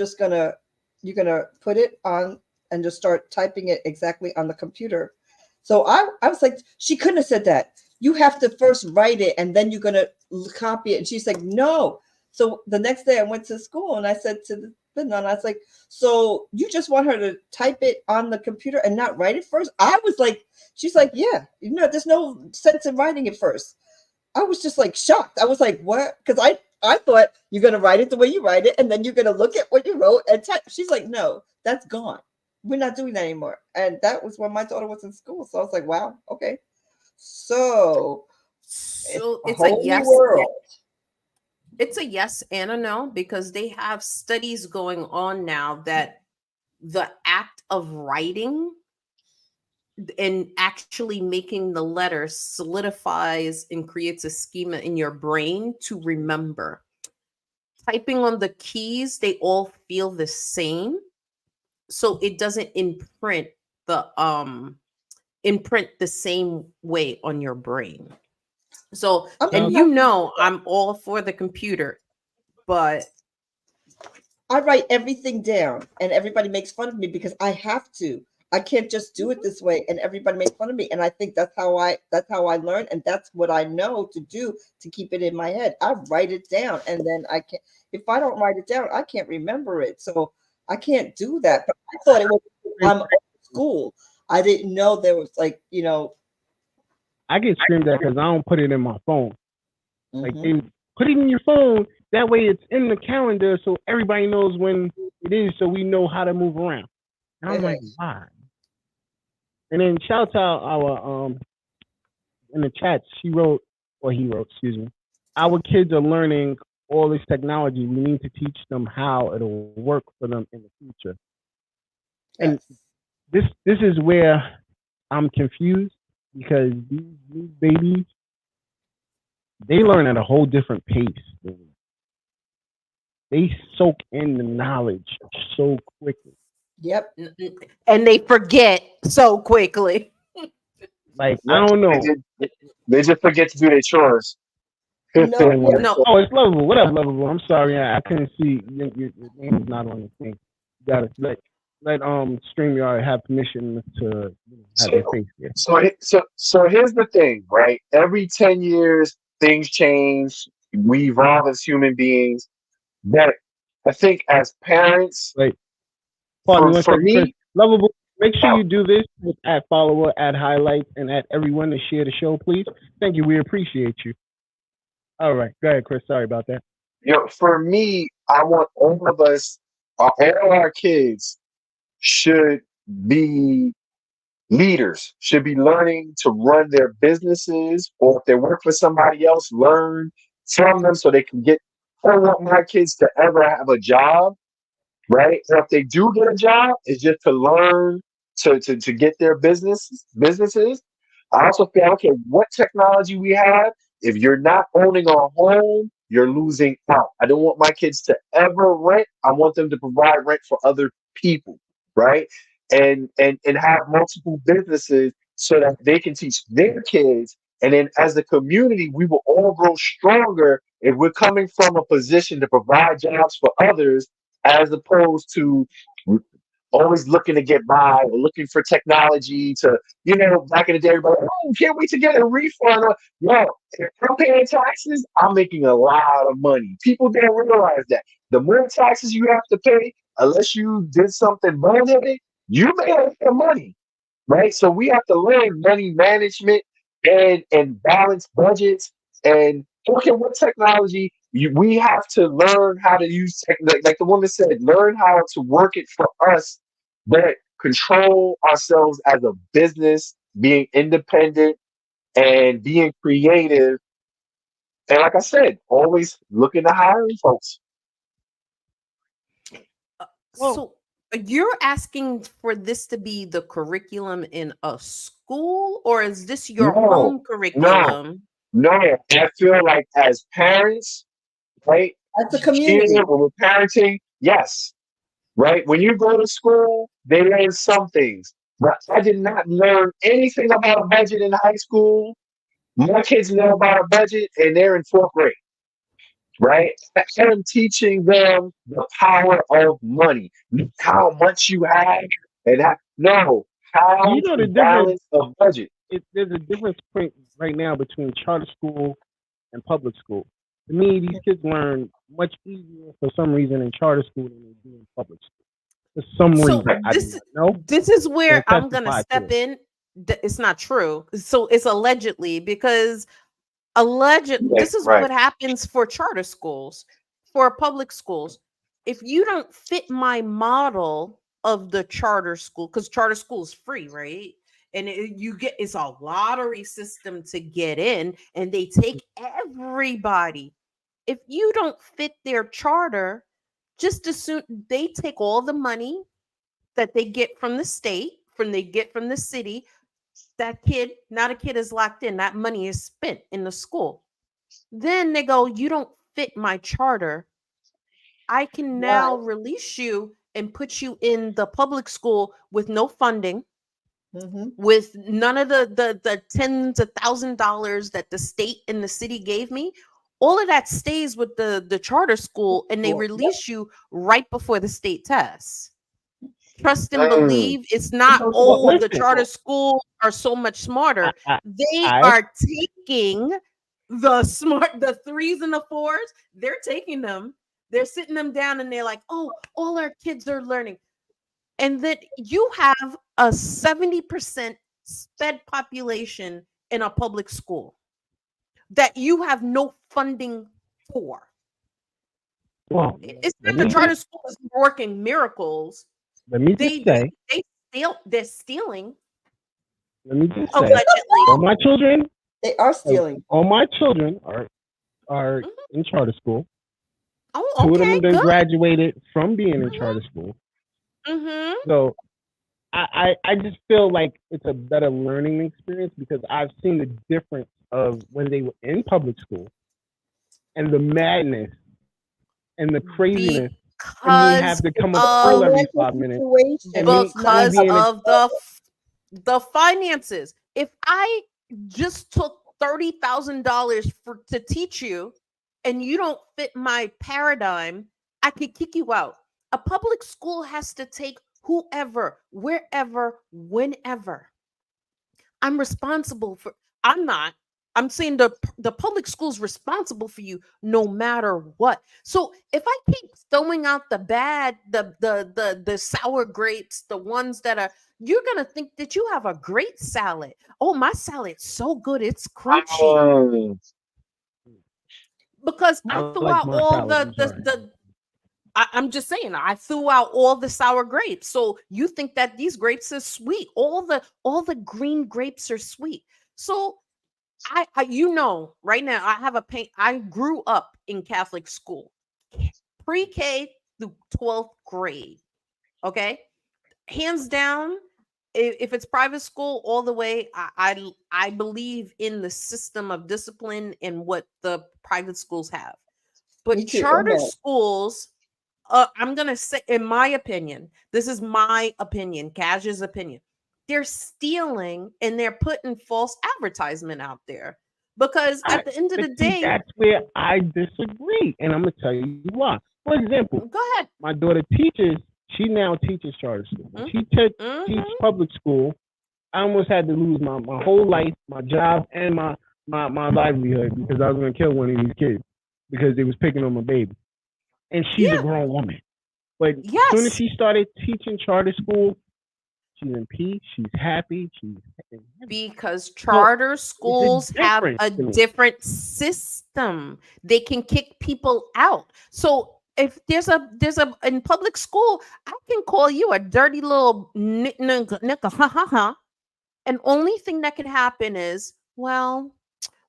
gonna put it on and just start typing it exactly on the computer." So I was like, she couldn't have said that. You have to first write it, and then you're gonna copy it. And she's like, "No." So the next day, I went to school, and I said to the nun, I was like, "So you just want her to type it on the computer and not write it first?" I was like, she's like, "Yeah, there's no sense in writing it first." I was just like shocked. I was like, what? Because I thought you're gonna write it the way you write it, and then you're gonna look at what you wrote and type. She's like, no, that's gone. We're not doing that anymore. And that was when my daughter was in school. So I was like, wow, okay. So So a it's a whole new yes. world. It's a yes and a no, because they have studies going on now that the act of writing and actually making the letters solidifies and creates a schema in your brain to remember. Typing on the keys, they all feel the same, so it doesn't imprint the same way on your brain. So, I'm and not- I'm all for the computer, but I write everything down, and everybody makes fun of me because I have to. I can't just do it this way, and everybody makes fun of me. And I think that's how I learn, and that's what I know to do to keep it in my head. I write it down, and then I can't. If I don't write it down, I can't remember it. So I can't do that. But I thought it was I'm old school. I didn't know there was like I get screamed at because I don't put it in my phone. Like, mhm. they put it in your phone. That way, it's in the calendar, so everybody knows when it is, so we know how to move around. And I'm like, why? And then shout out our in the chat. He wrote, excuse me. Our kids are learning all this technology. We need to teach them how it'll work for them in the future. And this is where I'm confused, because these babies, they learn at a whole different pace. They soak in the knowledge so quickly. Yep. and they forget so quickly. Like, I don't know. They just forget to do their chores. No, No. Oh, it's Lovable. What up, Lovable? I'm sorry, I couldn't see. Your name is not on the thing. You gotta let StreamYard have permission to have their face here. So here's the thing, right? Every 10 years, things change. We evolve as human beings. But I think as parents, Like, pardon me one for second, Chris. me, Lovable, make sure you do this with @follower, @highlights, and @everyone to share the show, please. Thank you. We appreciate you. All right. Go ahead, Chris. Sorry about that. for me, I want all of us, all our kids should be leaders, should be learning to run their businesses, or if they work for somebody else, learn from them so they can get. I don't want my kids to ever have a job, right? Or if they do get a job, it's just to learn to get their businesses. I also feel, okay, what technology we have, if you're not owning a home, you're losing out. I don't want my kids to ever rent. I want them to provide rent for other people, right? And have multiple businesses so that they can teach their kids. And then as a community, we will all grow stronger if we're coming from a position to provide jobs for others, as opposed to always looking to get by or looking for technology to, back in the day, everybody, oh, can't wait to get a refund. Yo, if I'm paying taxes, I'm making a lot of money. People don't realize that. The more taxes you have to pay, unless you did something boneheaded, you may have money, right? So we have to learn money management and balance budgets and look at what technology we have to learn how to use like the woman said, learn how to work it for us, but control ourselves as a business, being independent and being creative And like I said, always looking to hiring folks. So you're asking for this to be the curriculum in a school, or is this your No, own no, curriculum? no. I feel like as parents, right? As a Here, community. when we're parenting, yes, right? When you go to school, they learn some things. But I did not learn anything about a budget in high school. My kids know about a budget and they're in fourth grade, right? I'm teaching them the power of money, how much you have, and how, no, how You know the to difference. balance a budget. There's a difference point right now between charter school and public school. To me, these kids learn much easier for some reason in charter school than they do in public school. For some So reason, I do this not know. this is where Can't I'm gonna testify to step it. in. It's not true. So it's allegedly, because Yeah, this is right. what happens for charter schools, for public schools. If you don't fit my model of the charter school, because charter school is free, right? And it's a lottery system to get in, and they take everybody. If you don't fit their charter, just as soon they take all the money that they get from the state, from the city. That kid, not a kid is locked in. That money is spent in the school. Then they go, you don't fit my charter. I can Right. now release you and put you in the public school with no funding, Mm-hmm. with none of the tens of $1,000 that the state and the city gave me. All of that stays with the charter school, and they Cool. Yep. release you right before the state tests. Trust and Mm. believe, it's not, But oh, the listen, charter schools are so much smarter. I, They I, are taking the threes and the fours, they're taking them, they're sitting them down, and they're like, oh, all our kids are learning. And that you have a 70% sped population in a public school that you have no funding for. well, It's let not the me charter just, school is working miracles. let me just say, They're stealing let me just say, allegedly. all my children, They are stealing. all my children are Mhm. in charter school. Oh, Two of them okay, have been good. graduated from being in Mhm. charter school. Mm-hmm. So I just feel like it's a better learning experience because I've seen the difference of when they were in public school and the madness and the craziness. And we have Because to come up to school of every Financial 5 minutes. situation And is not because being in- of the finances. If I just took $30,000 to teach you, and you don't fit my paradigm, I could kick you out. A public school has to take whoever, wherever, whenever. I'm responsible for. I'm not. I'm saying the public school's responsible for you no matter what. So if I keep throwing out the bad, the sour grapes, the ones that are, you're gonna think that you have a great salad. Oh, my salad's so good, it's crunchy. Um, Because I I threw like out my all salad. I'm sorry. I'm just saying, I threw out all the sour grapes. So you think that these grapes are sweet? All the green grapes are sweet. So I right now I have a pain. I grew up in Catholic school, pre-K through 12th grade. Okay, hands down. If it's private school all the way, I believe in the system of discipline and what the private schools have. Me But too. charter Okay. schools, I'm gonna say, in my opinion, this is my opinion, Cash's opinion. They're stealing and they're putting false advertisement out there because at the end of But the see, day, that's where I disagree, and I'm gonna tell you why. For example, go ahead. my daughter teaches. She now teaches charter school. When she Mhm. teach public school, I almost had to lose my whole life, my job, and my livelihood because I was gonna kill one of these kids because they was picking on my baby. And she's a Yeah. grown woman. But as soon as Yes. she started teaching charter school, she's in peace. She's happy. She's Because charter schools have difference a to me. different system. They can kick people out. So if there's a in public school, I can call you a dirty little nicka, ha ha ha. And only thing that could happen is, well,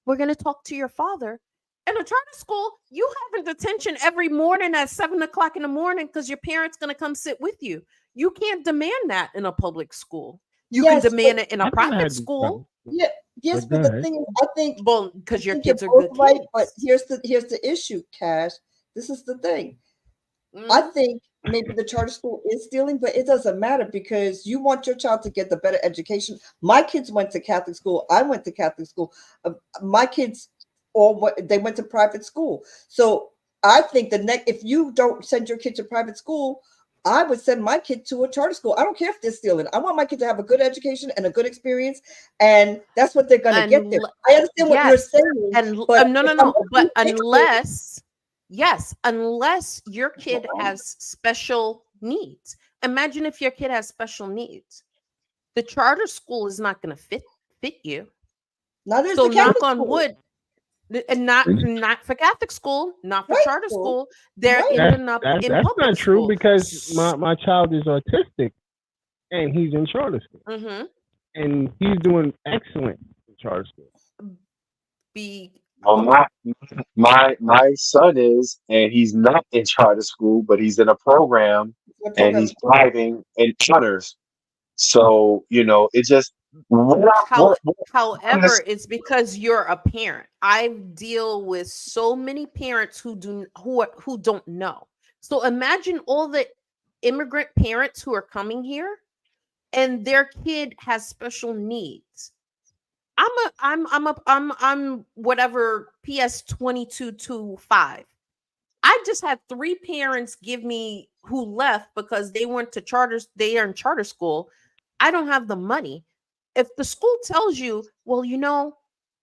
we're gonna talk to your father In a charter school, you have a detention every morning at 7 o'clock in the morning because your parents gonna come sit with you. You can't demand that in a public school. You can Yes, demand but it in a I've never private had these school. problems. yeah, yes, But go but the ahead. thing is, I think Well, because your you're kids are both good right, but kids. here's the issue, Cash. This is the thing. I Mhm. think maybe the charter school is stealing, but it doesn't matter because you want your child to get the better education. My kids went to Catholic school. I went to Catholic school. My kids they went to private school. So I think the next, if you don't send your kid to private school, I would send my kid to a charter school. I don't care if they're stealing. I want my kid to have a good education and a good experience, and that's what they're going to get there. And I understand what you're yes, saying, and but no, if no, I'm no. But educated, unless your kid has special needs. Imagine if your kid has special needs. The charter school is not going to fit you. neither is So the knock Catholic on school. wood, and not for Catholic school, not for Right charter school. school. They're Right. ending up That's in not public true school. because my child is autistic and he's in charter school Mm-hmm. and he's doing excellent in charter school. Well, my son is, and he's not in charter school, but he's in a program, What and program? he's thriving in honors. So it just However, it's because you're a parent. I deal with so many parents who don't know. So imagine all the immigrant parents who are coming here and their kid has special needs. I'm whatever PS2225. I just had 3 parents give me who left because they went to charters, they are in charter school. I don't have the money. If the school tells you, well,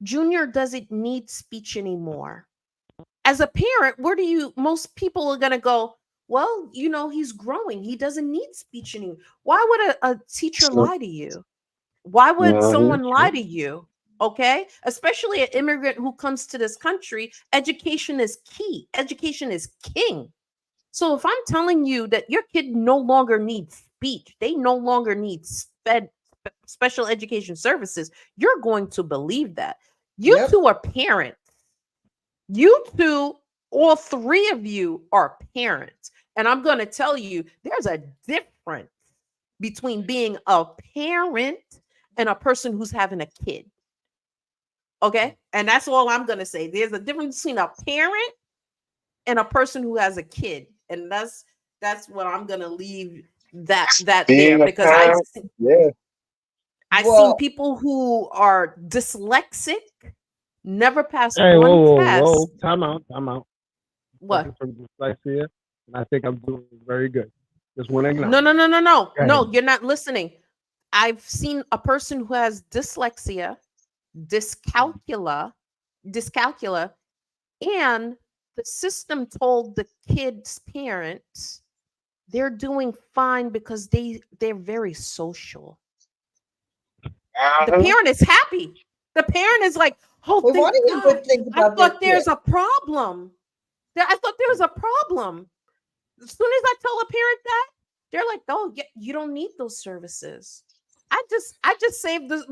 Junior doesn't need speech anymore. As a parent, most people are going to go, well, he's growing. He doesn't need speech anymore. Why would a teacher lie to you? Why would someone lie to you? Okay. Especially an immigrant who comes to this country, education is key. Education is king. So if I'm telling you that your kid no longer needs speech, they no longer need special education services, you're going to believe that. You Yep. two are parents. You two, all 3 of you are parents. And I'm going to tell you, there's a difference between being a parent and a person who's having a kid. Okay? And that's all I'm going to say. There's a difference between a parent and a person who has a kid. And that's what I'm going to leave that being there, a because parent, I've Well- seen people who are dyslexic, never pass Hey, one whoa, test. whoa, time out. What? From dyslexia, and I think I'm doing very good. Just want to acknowledge. No. ahead. No, you're not listening. I've seen a person who has dyslexia, dyscalculia, and the system told the kid's parents they're doing fine because they're very social. The parent is happy. The parent is like, oh, We thank want to hear God. good things I about thought their there's kid. a problem. I thought there was a problem. As soon as I tell a parent that, they're like, "Oh, yeah, you don't need those services." I just saved this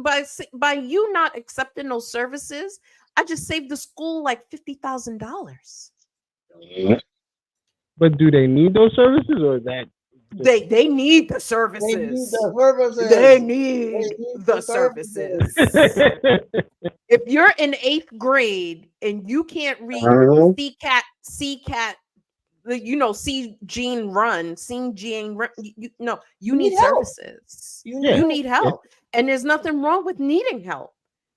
by you not accepting those services. I just saved the school like $50,000. But do they need those services, or is that They need the They services. need the services. They need the services. If you're in 8th grade and you can't read CCAT, see Gene run, you need help. services. You Yeah. You need help. And there's nothing wrong with needing help.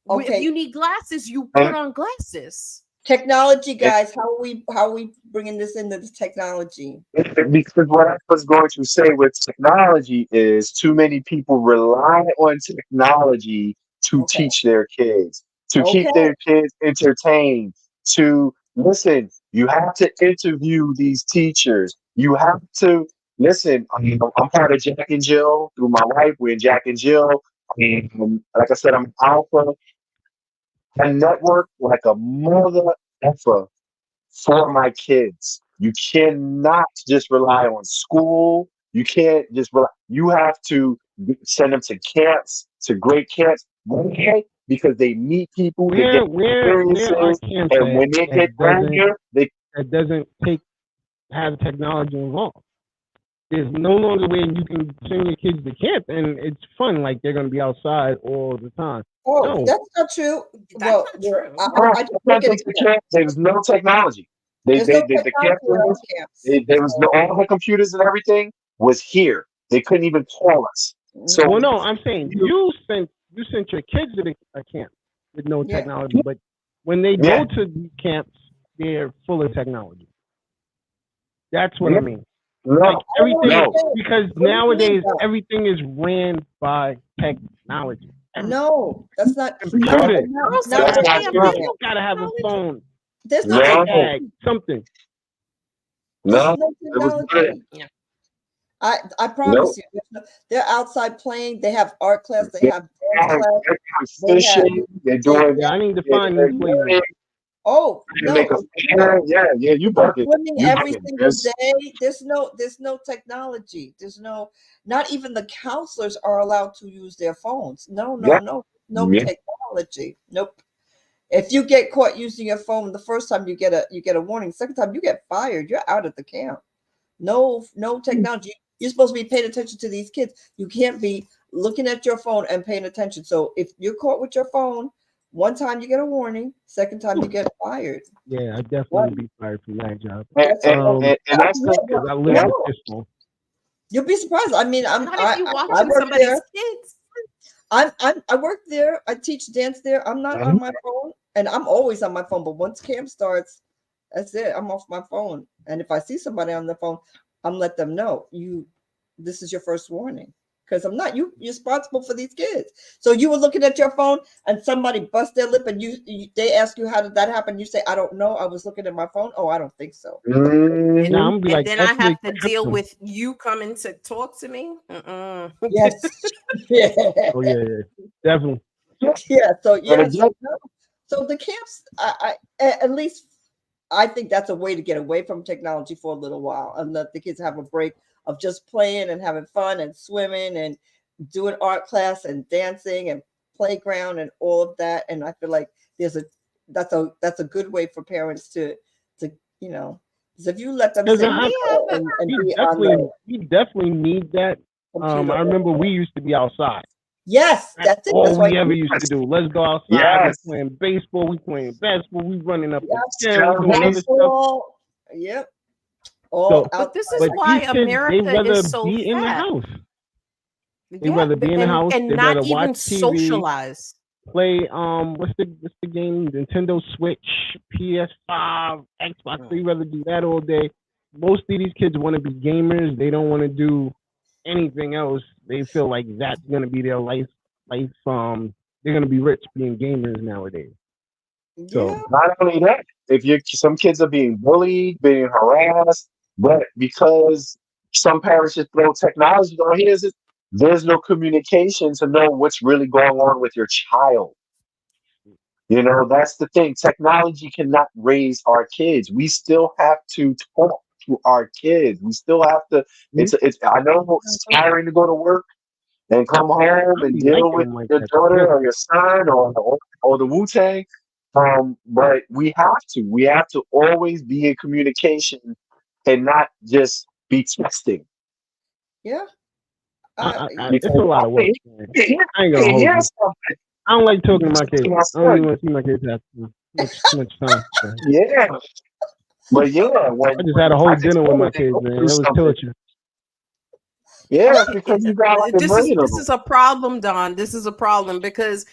Okay. If you need glasses, you put on glasses. Technology, guys. How are we bringing this into the technology? Because what I was going to say with technology is too many people rely on technology to teach their kids, to keep their kids entertained, to listen. You have to interview these teachers. You have to listen. I'm part of Jack and Jill through my wife. We're in Jack and Jill. And like I said, I'm Alpha. I network like a mother effer for my kids. You cannot just rely on school. You can't just rely. You have to send them to camps, to great camps. Why? because they meet people, they Where get are experiences, camps and when they get older, that doesn't have technology involved? There's no longer where you can send your kids to camp and it's fun, like they're going to be outside all the time. Oh, No. that's not true. That's not true. I just look at it. There's no technology. There's no The technology in our camps. there was no, all the computers and everything was here. They couldn't even call us. So Well, no, I'm saying you sent your kids to a camp with no Yeah. technology, but when they go to the camps, they're full of technology. That's what I mean. Like everything, because nowadays everything is ran by technology. No, that's not Computer. You gotta have a phone, There's no No. technology. something. no, There's no it was technology. Yeah. I promise you, they're outside playing. They have art class. They have dance class. they're fishing. They're doing. Yeah, I need to find these places. Oh They no! make you bucket. Swimming You every bucket. single day. There's no technology. Not even the counselors are allowed to use their phones. No Yeah. technology. Nope. If you get caught using your phone the first time, you get a warning. Second time, you get fired. You're out at the camp. No technology. You're supposed to be paying attention to these kids. You can't be looking at your phone and paying attention. So if you're caught with your phone, one time you get a warning, second time you get fired. Yeah, I definitely be fired from that job. And that's the, I live with this phone. You'll be surprised. I mean, Not if you I watching work somebody's there. kids. I work there. I teach dance there. I'm not on my phone, and I'm always on my phone. But once camp starts, that's it. I'm off my phone. And if I see somebody on the phone, I'm let them know this is your first warning, because I'm not you're responsible for these kids. So you were looking at your phone and somebody bust their lip and they ask you how did that happen? You say, I don't know. I was looking at my phone. Oh, I don't think so. And then I have to deal with you coming to talk to me. Yes. Yeah. Oh yeah, definitely. Yeah. So so the camps, I at least I think that's a way to get away from technology for a little while and let the kids have a break of just playing and having fun and swimming and doing art class and dancing and playground and all of that. And I feel like that's a good way for parents to because if you let them we definitely need that. I remember we used to be outside. Yes, that's it. All we ever used to do. Let's go outside. Yes. We playing baseball. We playing basketball. We running up the Yes. gym. Doing other stuff. Yep. But this is why America is so be in the fat. house. They rather be in the house and they not rather even watch TV, socialize. Play what's the game? Nintendo Switch, PS5, Xbox. They rather do that all day. Most of these kids want to be gamers. They don't want to do anything else. They feel like that's gonna be their life. They're gonna be rich being gamers nowadays. So not only that, some kids are being bullied, being harassed, but because some parents just throw technology on, there's no communication to know what's really going on with your child. That's the thing. Technology cannot raise our kids. We still have to talk to our kids. We still have to. I know it's tiring to go to work and come home and deal with your daughter or your son or the Wu-Tang. But we have to always be in communication and not just be texting. Yeah. It's a lot of work. I ain't gonna hold you. I don't like talking to my kids. I don't even want to see my kids have too much time. Yeah. But I just had a whole dinner with my kids, man. It was torture. Yeah, because you got this is a problem, Don. This is a problem because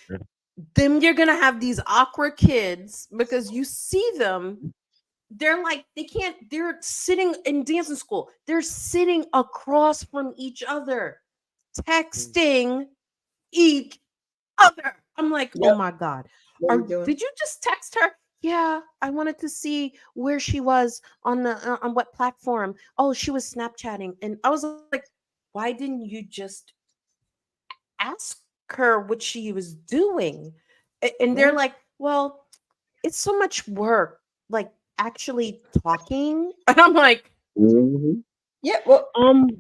then you're gonna have these awkward kids because you see them. They're like they're sitting in dancing school. They're sitting across from each other, texting each other. I'm like, oh my God. Did you just text her? Yeah, I wanted to see where she was on what platform. Oh, she was Snapchatting. And I was like, why didn't you just ask her what she was doing? And they're like, well, it's so much work, like actually talking. And I'm like, yeah, well,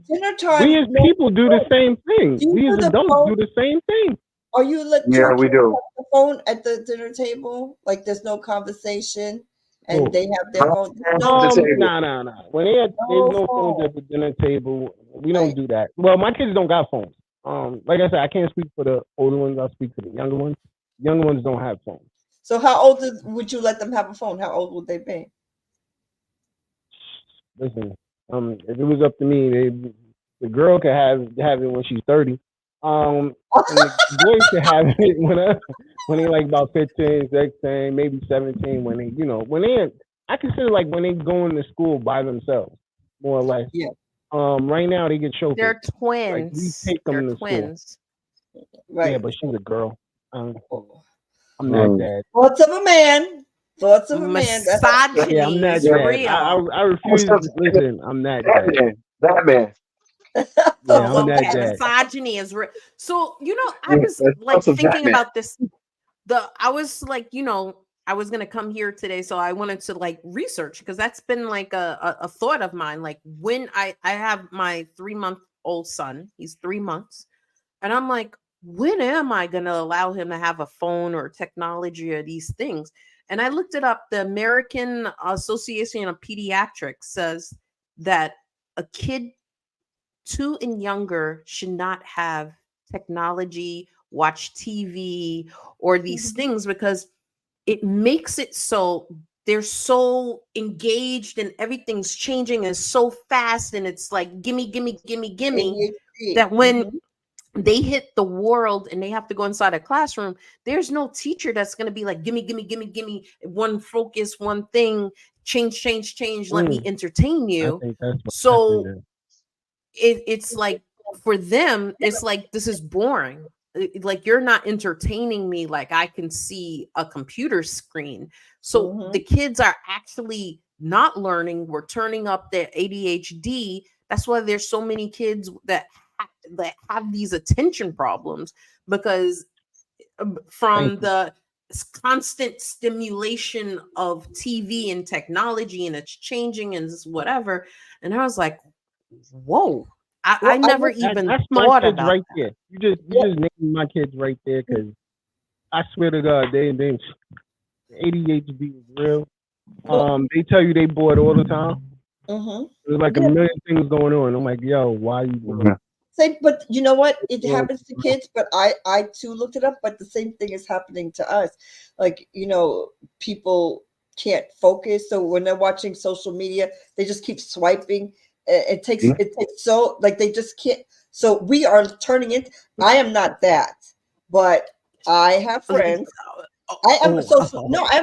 dinner time. We as people do the same thing. We as adults do the same thing. Are you let Yeah, your we kids do. have the phone at the dinner table? Like there's no conversation, and Oh. they have their phone. No, the table. Nah. When there's no phones phone. at the dinner table, we don't Right. do that. Well, my kids don't got phones. Like I said, I can't speak for the older ones. I'll speak for the younger ones. Younger ones don't have phones. So how old would you let them have a phone? How old would they be? Listen, if it was up to me, the girl could have it when she's 30. And the boys could have it when they like about 15, 16, maybe 17. When I consider like when they going to school by themselves, more or less. Yeah. Right now they get chauffeured. They're Like we twins. take them They're to school. twins. Right. Yeah, but she's a girl. I'm Mm. not dad. Thoughts of a man. Thoughts of a man. Misogyny Yeah, I'm not is dad. real. I refuse. Listen, I'm not dad. Batman. Yeah, Thoughts I'm of not a man. dad. Misogyny is real. So, I was That's like a thinking Batman. about this. I was like, I was gonna come here today, so I wanted to like research because that's been like a thought of mine. Like when I have my 3-month-old son, he's 3 months, and I'm like, when am I gonna allow him to have a phone or technology or these things? And I looked it up. The American Association of Pediatrics says that a kid 2 and younger should not have technology, watch TV, or these things because it makes it so they're so engaged and everything's changing and so fast and it's like gimme ADHD. that when they hit the world and they have to go inside a classroom, there's no teacher that's going to be like gimme one focus, one thing, change, let me entertain I you. think that's what So happened it's like for them it's like this is boring. Like you're not entertaining me like I can see a computer screen. So the kids are actually not learning. We're turning up their ADHD. That's why there's so many kids that have these attention problems because from the constant stimulation of TV and technology and it's changing and whatever. And I was like, whoa, I never even that's my thought kids about right that. there. You just named my kids right there because I swear to God, they ADHD is real. They tell you they bored all the time. There's like a million things going on. I'm like, yo, why are you bored? But you know what? It happens to kids, but I too looked it up, but the same thing is happening to us. Like, people can't focus. So when they're watching social media, they just keep swiping. It takes so like they just can't. So we are turning it. I am not that, but I have friends. I am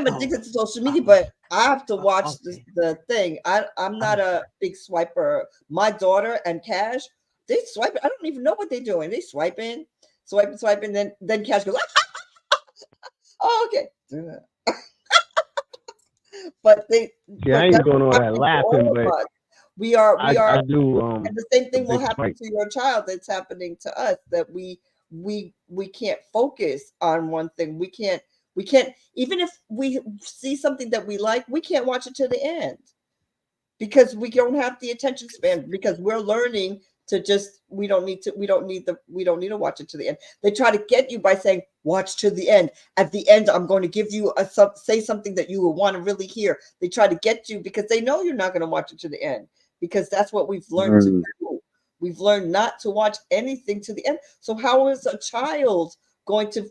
addicted to social media, but I have to watch the thing. I'm not a big swiper. My daughter and Cash, they swipe. I don't even know what they're doing. They swiping. Then Cash goes, oh, okay. But they. Yeah, I ain't doing all that laughing, but we are. I do. And the same thing will happen to your child. That's happening to us. That we can't focus on one thing. We can't. Even if we see something that we like, we can't watch it to the end because we don't have the attention span. Because we're learning to just we don't need to watch it to the end. They try to get you by saying watch to the end. At the end, I'm going to give you say something that you will want to really hear. They try to get you because they know you're not going to watch it to the end because that's what we've learned to do. We've learned not to watch anything to the end. So how is a child going to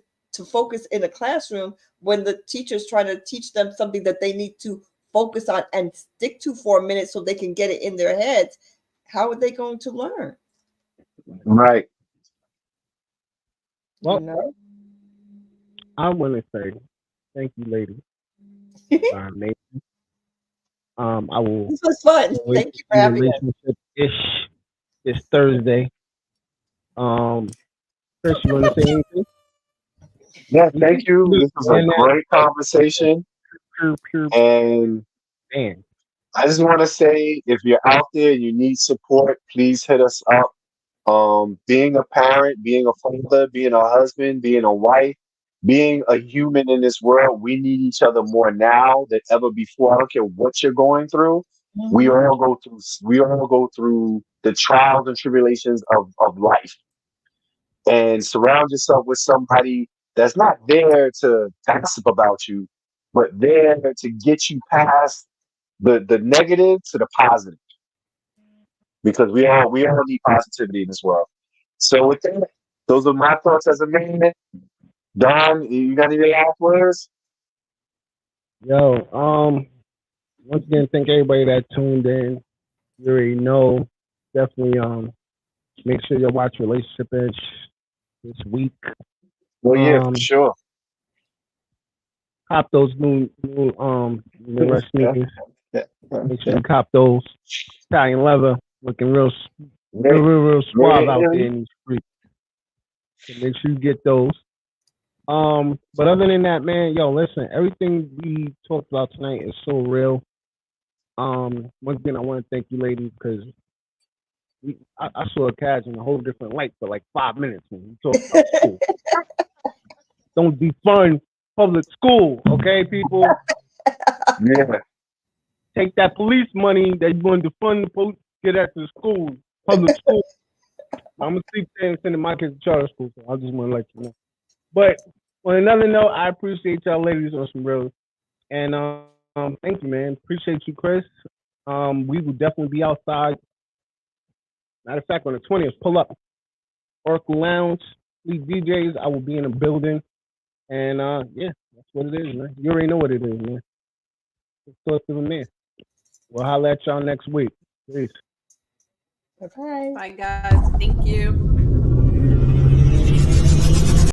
focus in a classroom when the teacher's trying to teach them something that they need to focus on and stick to for a minute so they can get it in their heads? How are they going to learn? Right. Well, I want to say thank you, lady. I will. This was fun. Thank you for having us. This Thursday. Chris, you want to say anything? Yeah, thank you. This was a great conversation. And man, I just want to say, if you're out there and you need support, please hit us up. Being a parent, being a father, being a husband, being a wife, being a human in this world, we need each other more now than ever before. I don't care what you're going through. We all go through the trials and tribulations of life. and surround yourself with somebody that's not there to gossip about you, but there to get you past the negative to the positive. Because we all need positivity in this world. So with that, those are my thoughts as a man. Don, you got any last words? Yo, once again, thank everybody that tuned in. You already know. Definitely, make sure you watch Relationship Edge this week. Well, yeah, for sure. Cop those new rush sneakers. Make sure you cop those. Italian leather, looking real suave out there in these streets. So make sure you get those. But other than that, man, yo, listen, everything we talked about tonight is so real. Once again, I want to thank you, ladies, because I saw Caj in a whole different light for like 5 minutes when we talked about school. Don't defund public school, okay, people? Yeah. Take that police money that you're going to defund the police, get that to school, public school. I'm going to sleep there and send my kids to charter school, so I just want to let you know. But on another note, I appreciate y'all ladies on some real. And thank you, man. Appreciate you, Chris. We will definitely be outside. Matter of fact, on the 20th, pull up. Oracle Lounge, Fleet DJs. I will be in the building. And yeah, that's what it is, man. You already know what it is, man. Let's talk to them there. We'll holler at y'all next week. Peace. Bye-bye. Bye, guys. Thank you.